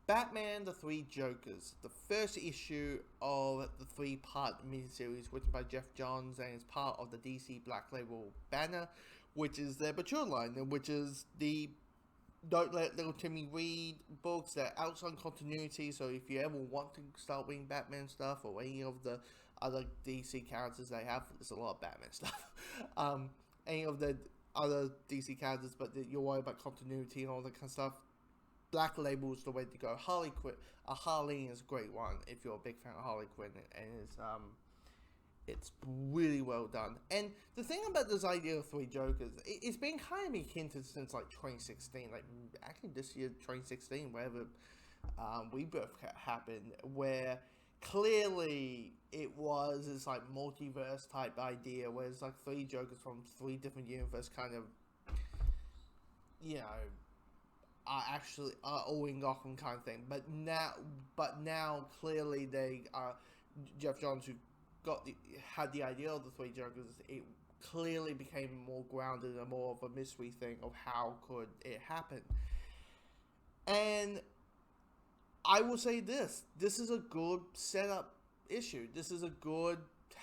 Batman: The Three Jokers, the first issue of the three-part miniseries written by Jeff Johns and is part of the DC Black Label banner, which is their mature line, which is the Don't Let Little Timmy Read books that are outside continuity. So if you ever want to start reading Batman stuff or any of the other DC characters they have, there's a lot of Batman stuff. Any of the other DC characters, but you're worried about continuity and all that kind of stuff. Black Label is the way to go. Harley Quinn, Harley is a great one if you're a big fan of Harley Quinn, and it's really well done. And the thing about this idea of three Jokers, it's been kind of hinted since like 2016, like actually this year 2016, wherever Rebirth happened, where clearly it was this like multiverse type idea, where it's like three Jokers from three different universes, kind of, you know, are actually all in Gotham kind of thing. But now clearly they are Jeff Johns, who had the idea of the three Jokers. It clearly became more grounded and more of a mystery thing of how could it happen. And I will say this is a good setup issue. This is a good,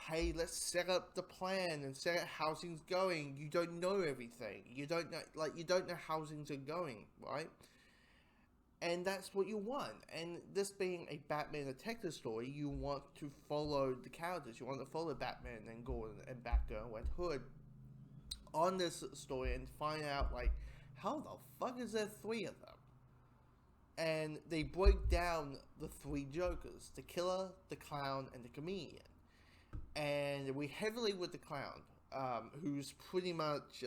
hey, let's set up the plan and set up how things going. You don't know everything. You don't know how things are going, right? And that's what you want. And this being a Batman detective story, you want to follow the characters. You want to follow Batman and Gordon and Batgirl and Red Hood on this story and find out, like, how the fuck is there three of them? And they break down the three Jokers: the Killer, the Clown, and the Comedian. And we heavily with the Clown, who's pretty much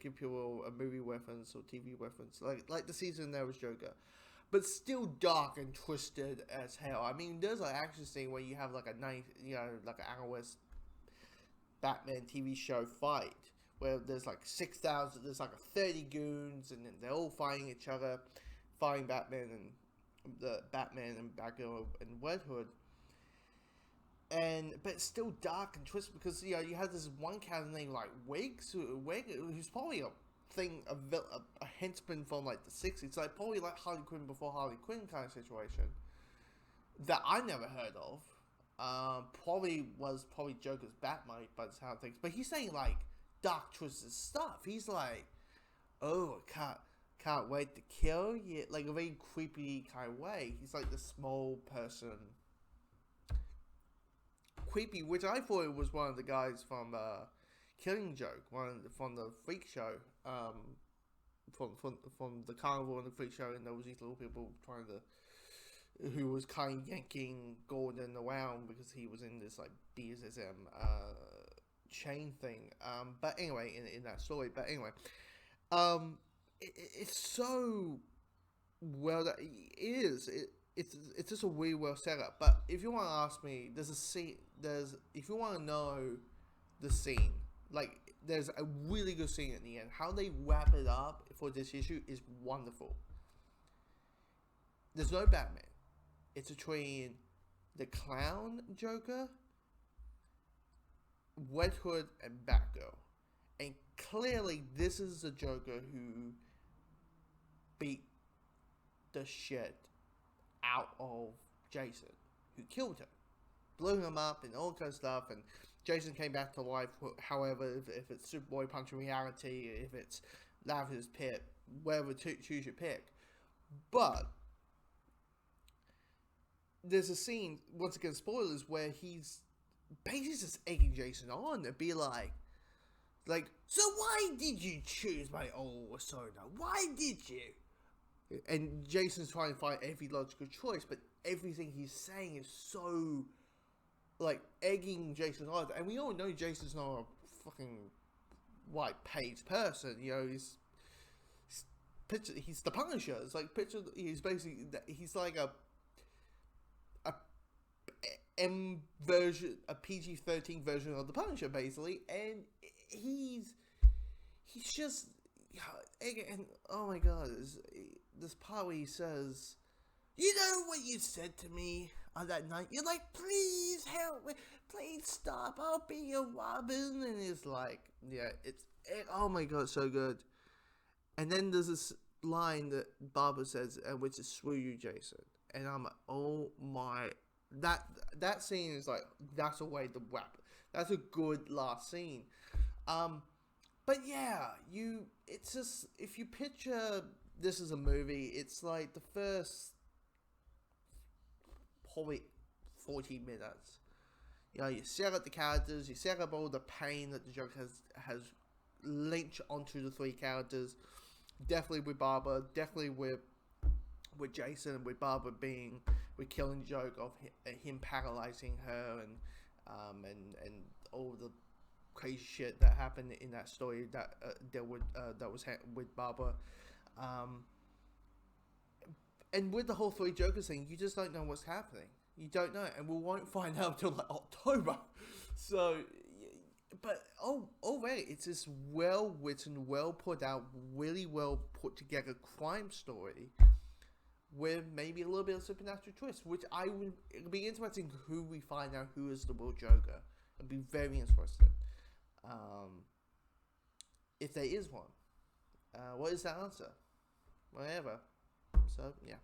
give people a movie reference or TV reference, like the season there was Joker, but still dark and twisted as hell. I mean, there's an action scene where you have like a nice, like an hour-West Batman TV show fight where there's like 6,000, there's like 30 goons, and they're all fighting each other, fighting Batman and Batgirl and Red Hood. But it's still dark and twisted because you have this one character named like Wiggs, who's probably a henchman from like the 60s, like probably like Harley Quinn before Harley Quinn kind of situation that I never heard of. Probably Joker's Batmite by the sound of things, but he's saying like dark twisted stuff. He's like, oh, can't wait to kill you, like a very creepy kind of way. He's like the small person. Creepy, which I thought it was one of the guys from Killing Joke, from the Freak Show, from the Carnival and the Freak Show, and there was these little people who was kind of yanking Gordon around because he was in this like BSSM chain thing. But anyway, in that story, it's so well that it is. It's just a really well set up. But if you want to ask me, there's a scene. If you want to know the scene, like there's a really good scene at the end. How they wrap it up for this issue is wonderful. There's no Batman. It's between the Clown Joker, Red Hood, and Batgirl. And clearly, this is the Joker who beat the shit out of Jason, who killed him, blew him up, and all kind of stuff. And Jason came back to life. However, if it's Superboy Punch in reality, if it's Lavish's Pit, whatever, choose your pick. But there's a scene, once again, spoilers, where he's basically just egging Jason on to be like, so why did you choose my old persona? Why did you? And Jason's trying to find every logical choice, but everything he's saying is so, like, egging Jason on. And we all know Jason's not a fucking white-page person. He's the Punisher. It's like, he's basically, he's like a M version, a PG-13 version of the Punisher, basically. And he's just, and oh my god, this part where he says, you know what you said to me on that night? You're like, please help me, please stop, I'll be your Robin. And it's like, oh my god, so good. And then there's this line that Barbara says, which is "Screw you, Jason," and I'm like, oh my, that scene is like, that's a way to wrap. That's a good last scene. But yeah, it's just, if you picture this as a movie, it's like the first probably 40 minutes. You know, you set up the characters, you set up all the pain that the Joker has linked onto the three characters. Definitely with Barbara, definitely with Jason, with Barbara being with killing joke of him paralyzing her, and all the crazy shit that happened in that story that was with Barbara, and with the whole three Jokers thing, you just don't know what's happening. You don't know, and we won't find out until like October. So, but already it's this well written, well put out, really well put together crime story with maybe a little bit of supernatural twist, which it'll be interesting who we find out who is the real Joker. It'll be very interesting. If there is one, what is that answer? Whatever. So yeah.